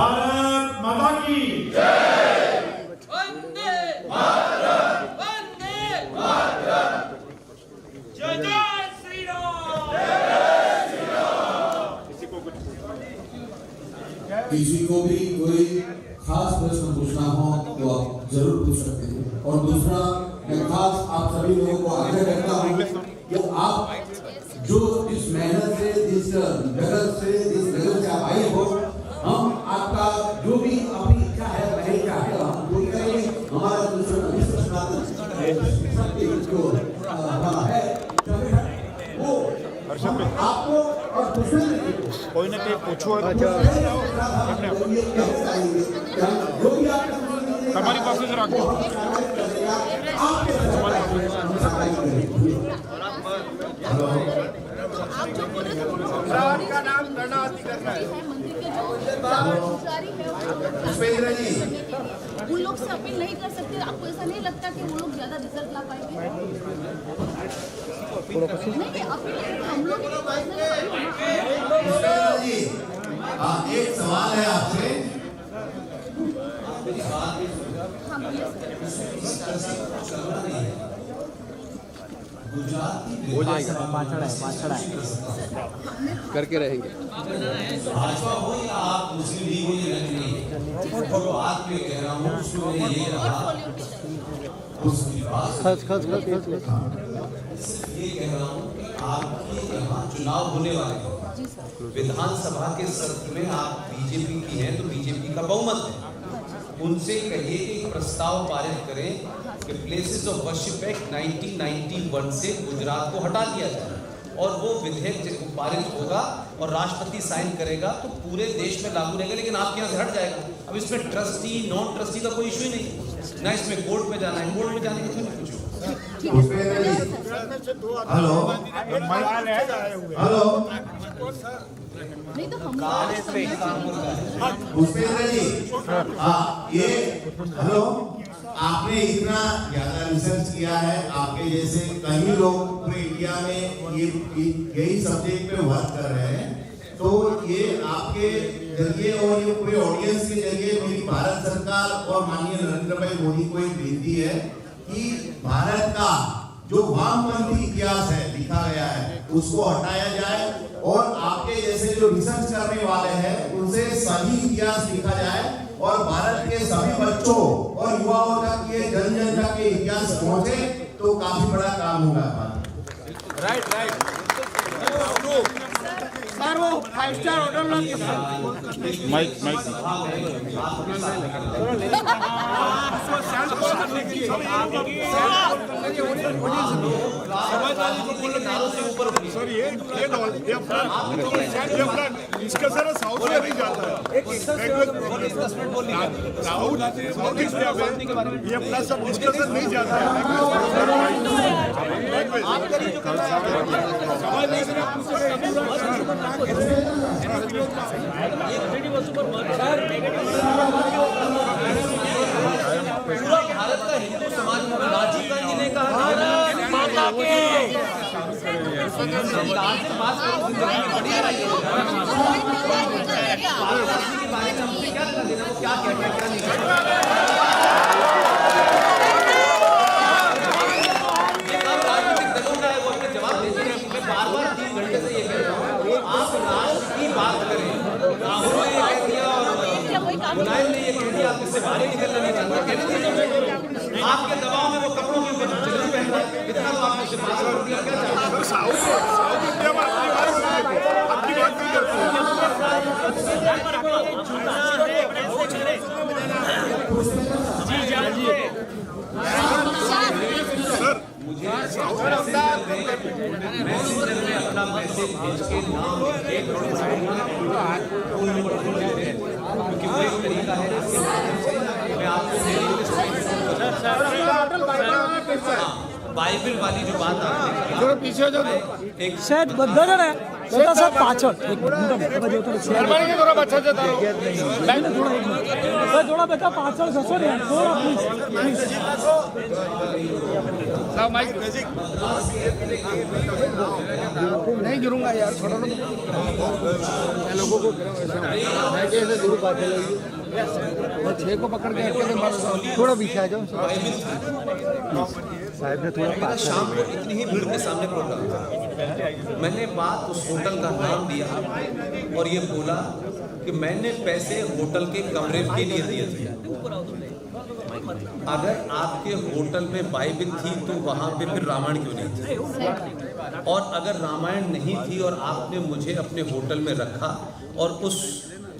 भारत माता की जय। वंदे मातरम, वंदे मातरम। जय जय श्री राम, जय श्री राम। किसी को भी कोई खास प्रश्न पूछना हो तो आप जरूर पूछ सकते हैं। और दूसरा, मैं खास आप सभी लोगों को आग्रह करता हूँ कि आप जो इस मेहनत से, जिस जगत से, जिस जगत से आप आए हो, हम आपका जो भी अपनी इच्छा है, पहले क्या है, हम पूरी करेंगे। हमारा दूसरा जो हमारा है वो आपको और दूसरे कोई ना कोई पूछो हमारी पास से रख दो। आपका नाम करना करना है उन लोग से अपील नहीं कर सकते? आपको ऐसा नहीं लगता कि वो लोग ज्यादा रिजल्ट ला पाएंगे? नहीं, अपील हम लोग एक सवाल है आपसे। हो जाएगा, पाछड़ा है करके रहेंगे। भाजपा हो या आप मुस्लिम लीग हो या नहीं, जो बात मैं कह रहा हूँ उसमें ये रहा उसकी बात ये कह रहा हूँ कि आपके यहाँ चुनाव होने वाले हैं, विधानसभा के सत्र में आप बीजेपी की हैं तो बीजेपी का बहुमत है, उनसे कहिए कि प्रस्ताव पारित करें कि प्लेसेस ऑफ वर्शिप एक्ट 1991 से गुजरात को हटा दिया जाए और वो विधेयक जब पारित होगा और राष्ट्रपति साइन करेगा तो पूरे देश में लागू रहेगा, लेकिन आपके यहाँ से हट जाएगा। अब इसमें ट्रस्टी नॉन ट्रस्टी का कोई इशू ही नहीं, ना इसमें कोर्ट में जाना है, कोर्ट में जाने की नहीं कुछ। हेलो हेलो नहीं तो हम भूपेंद्र जी, ये हेलो, आपने इतना ज्यादा रिसर्च किया है, आपके जैसे कई लोग पूरे इंडिया में ये यही सब्जेक्ट पे वर्क कर रहे हैं, तो ये आपके जरिए और ये पूरे ऑडियंस के जरिए मेरी भारत सरकार और माननीय नरेंद्र भाई मोदी को एक विनती है कि भारत का जो वामपंथी इतिहास है लिखा गया है उसको हटाया जाए और आपके जैसे जो रिसर्च करने वाले हैं उनसे सही इतिहास लिखा जाए और भारत के सभी बच्चों और युवाओं तक ये जन जन तक के इतिहास पहुंचे तो काफी बड़ा काम होगा। राइट राइट सर, वो 5 स्टार होटल माइक सर, ये इसका सर साउथ में नहीं जाता है, साउथ इंडिया में ये प्लस सब डिस्कशन नहीं जाता है। पूरा भारत का हिंदू समाज में राजीव गांधी ने कहा माता के क्या राजनीतिक दलों का है वो अपने जवाब देते हैं। मैं बार-बार 3 घंटे से ये कह रहा हूँ, आप राष्ट्र की बात करें। राहुल ने ये कह दिया और मुलायम ने ये कह दिया, आप इससे बाहर निकलना नहीं चाहते, आपके दबाव में वो कपड़ों के ऊपर चुन्नी पहन रहा है, इतना तो आपने से बात कर दिया। क्या चाहते हैं? साउथ इंडिया में अपनी बात नहीं करते। अपना मैसेज भेज के नाम क्योंकि वो एक तरीका है जिसके माध्यम से मैं आपको बाइबल वाली जो बात आपने थोड़ा पीछे हो जाओ एक સાહેબ બધા છે ને બધા સાહેબ પાછળ એક મિનિટ मेहरबानी के थोड़ा बच्चा जाता रहो થોડા બધા પાછળ જશો ને થોડા પ્લીઝ लाओ माइक नहीं गिरूंगा यार छोड़ो ना लोगों को मैं कैसे गिरूं बात है और छह को पकड़ के अकेले मारो थोड़ा पीछे आ जाओ साहब ने थोड़ा मेरा शाम को इतनी ही भीड़ के सामने प्रोग्राम था। मैंने बात उस होटल का नाम दिया और ये बोला कि मैंने पैसे होटल के कमरे के लिए दिए थे। अगर आपके होटल में बाइबल थी तो वहाँ पे फिर रामायण क्यों नहीं थी? और अगर रामायण नहीं थी और आपने मुझे अपने होटल में रखा और उस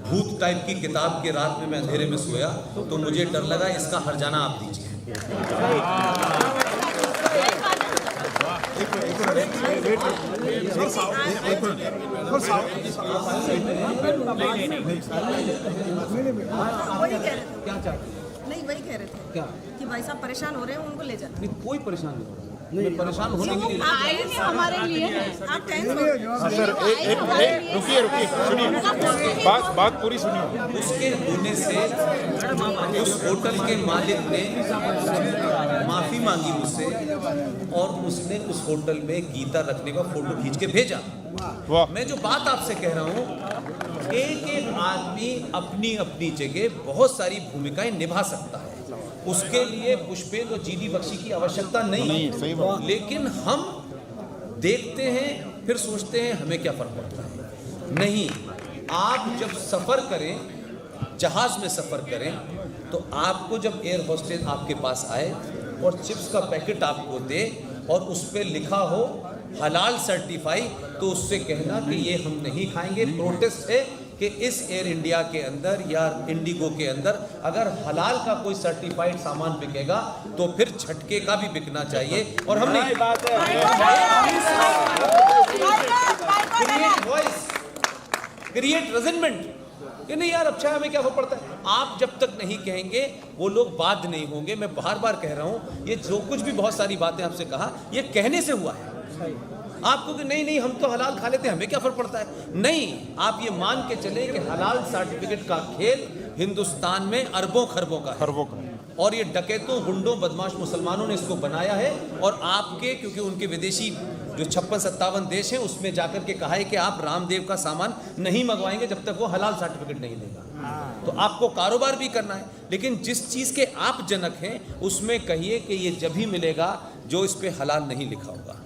भूत टाइप की किताब के रात में मैं अंधेरे में सोया तो मुझे डर लगा, इसका हर्जाना आप दीजिए। नहीं वही कह रहे थे क्या कि भाई साहब परेशान हो रहे हैं उनको ले जाओ। नहीं, कोई परेशान नहीं हो रहा। मैं परेशान होने के लिए आए हैं हमारे लिए हैं। आप टेंस सर रुकिए सुनिए बात पूरी सुनिए। उसके होने से उस होटल के मालिक ने माफी मांगी मुझसे और उसने उस होटल में गीता रखने का फोटो खींच के भेजा। मैं जो बात आपसे कह रहा हूँ, एक एक आदमी अपनी अपनी जगह बहुत सारी भूमिकाएं निभा सकता है, उसके लिए पुष्पेंद्र और जीडी बख्शी की आवश्यकता नहीं, सही बात। लेकिन हम देखते हैं फिर सोचते हैं हमें क्या फर्क पड़ता है। नहीं, आप जब सफर करें, जहाज में सफर करें, तो आपको जब एयर होस्टेस आपके पास आए और चिप्स का पैकेट आपको दे और उस पर लिखा हो हलाल सर्टिफाई, तो उससे कहना कि ये हम नहीं खाएंगे। प्रोटेस्ट है कि इस एयर इंडिया के अंदर या इंडिगो के अंदर अगर हलाल का कोई सर्टिफाइड सामान बिकेगा तो फिर झटके का भी बिकना चाहिए। और हमने क्रिएट रेजनमेंट कि नहीं यार अच्छा हमें क्या फर्क पड़ता है। आप जब तक नहीं कहेंगे वो लोग बाध्य नहीं होंगे। मैं बार बार कह रहा हूं, ये जो कुछ भी बहुत सारी बातें आपसे कहा ये कहने से हुआ है। आपको कि नहीं हम तो हलाल खा लेते हैं, हमें क्या फर्क पड़ता है। नहीं, आप ये मान के चले कि हलाल सर्टिफिकेट का खेल हिंदुस्तान में अरबों खरबों का है। और ये डकैतों गुंडों बदमाश मुसलमानों ने इसको बनाया है। और आपके क्योंकि उनके विदेशी जो 56-57 देश हैं उसमें जाकर के कहा है कि आप रामदेव का सामान नहीं मंगवाएंगे जब तक वो हलाल सर्टिफिकेट नहीं देगा। तो आपको कारोबार भी करना है, लेकिन जिस चीज़ के आप जनक हैं उसमें कहिए कि ये जब ही मिलेगा जो इस पे हलाल नहीं लिखा होगा।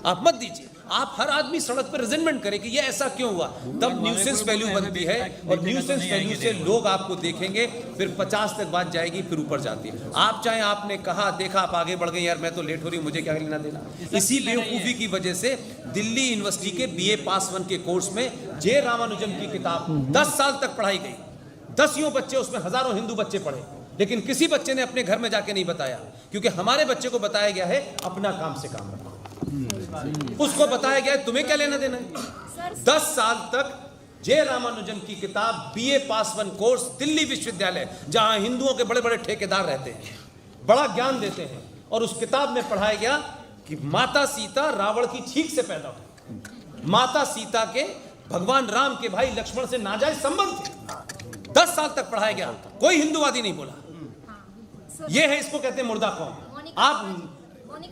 आप मत दीजिए। आप हर आदमी सड़क पर रेजनमेंट करे कि ये ऐसा क्यों हुआ, तब न्यूसेंस वैल्यू बनती है। और न्यूसेंस वैल्यू से लोग आपको देखेंगे, फिर 50 तक बात जाएगी, फिर ऊपर जाती है। आप चाहे आपने कहा देखा आप आगे बढ़ गए, यार मैं तो लेट हो रही हूँ मुझे क्या लेना देना। इसी बेवकूफ़ी की वजह से दिल्ली यूनिवर्सिटी के BA पास 1 के कोर्स में जे रामानुजम की किताब 10 साल तक पढ़ाई गई। 10 बच्चे उसमें हजारों हिंदू बच्चे पढ़े, लेकिन किसी बच्चे ने अपने घर में जाके नहीं बताया, क्योंकि हमारे बच्चे को बताया गया है अपना काम से काम रखो। उसको बताया गया है तुम्हें क्या लेना देना है। 10 साल तक जे रामानुजम की किताब BA पास 1 कोर्स दिल्ली विश्वविद्यालय, जहां हिंदुओं के बड़े बड़े ठेकेदार रहते हैं, बड़ा ज्ञान देते हैं। और उस किताब में पढ़ाया गया कि माता सीता रावण की छींक से पैदा हुई। माता सीता के भगवान राम के भाई लक्ष्मण से नाजायज संबंध थे। 10 साल तक पढ़ाया गया, कोई हिंदूवादी नहीं बोला। ये है, इसको कहते हैं मुर्दा कौम। आप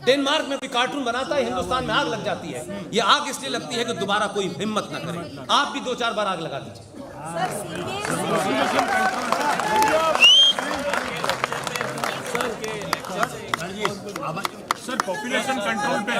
डेनमार्क में कोई कार्टून बनाता है, हिंदुस्तान में आग लग जाती है। ये आग इसलिए लगती है कि दोबारा कोई हिम्मत ना करे। आप भी 2-4 बार आग लगा दीजिए। सर पॉपुलेशन कंट्रोल पे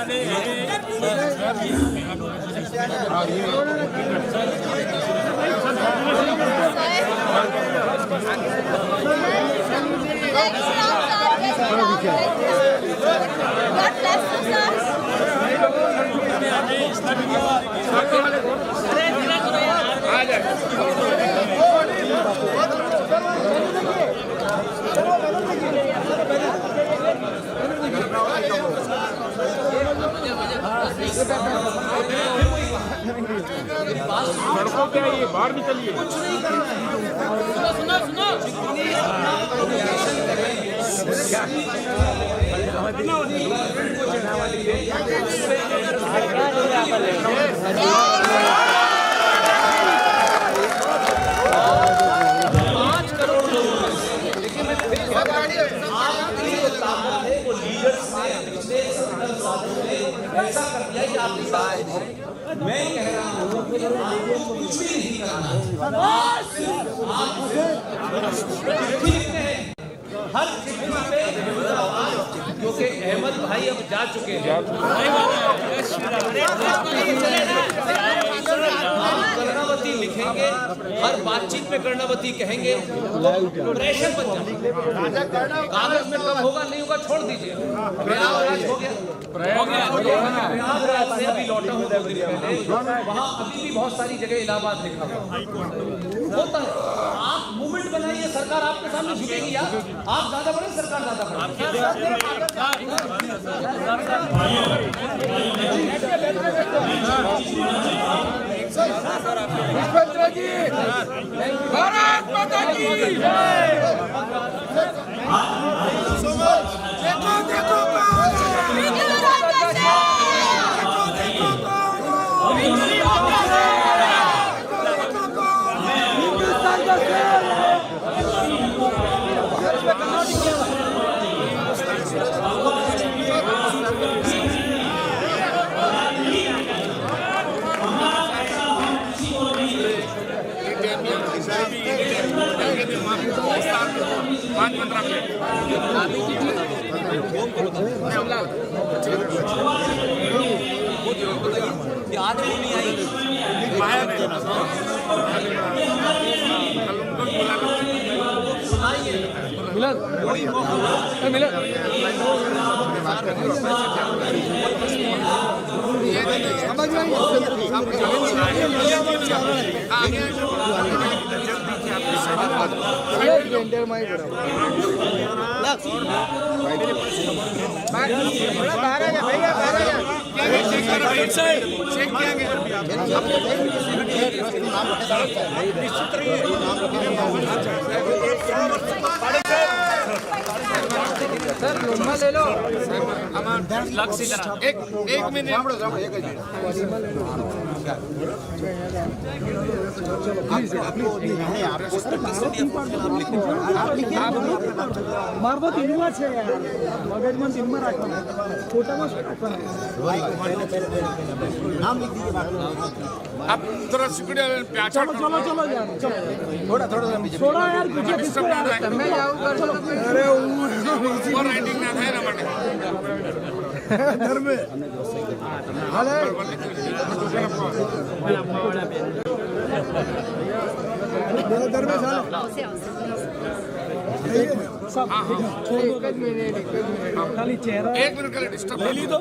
सड़कों पे आइए, बाहर निकलिए। सुनो ऐसा कर दिया कि आपके साथ मैं कह रहा हूँ कि आपको कुछ भी नहीं करना है। हर चिट्ठी पे क्योंकि अहमद भाई अब जा चुके हैं, कर्णावती लिखेंगे, हर बातचीत में कर्णावती कहेंगे, प्रेशर बन जाए। कागज में कब होगा नहीं होगा छोड़ दीजिए। प्रयागराज हो गया, प्रयागराज से अभी लौटा हूँ 2 दिन पहले, वहाँ अभी भी बहुत सारी जगह इलाहाबाद लिखा हुआ होता है। आप मूवमेंट बनाइए, सरकार आपके सामने झुकेगी। आप ज्यादा बड़े, सरकार ज्यादा भारत माता की देखो आज वो नहीं आई सर लोमा ले लो। एक मिनट मारबो तीनवा છે યાર મગજમાં ટીમમાં રાખવાનો ફોટામાં શું રાખવાનો નામ लिख दीजिए आप थोड़ा सिक्योरिटी चलो चलो चलो यार चलो थोड़ा थोड़ा यार पीछे किसको यार मैं जाऊंगा अरे ऊपर राइटिंग ना થાય ना માટે धर्म हाले धर्म सब एक मिनट खाली चेहरा 1 मिनट के लिए डिस्टर्ब ले ली तो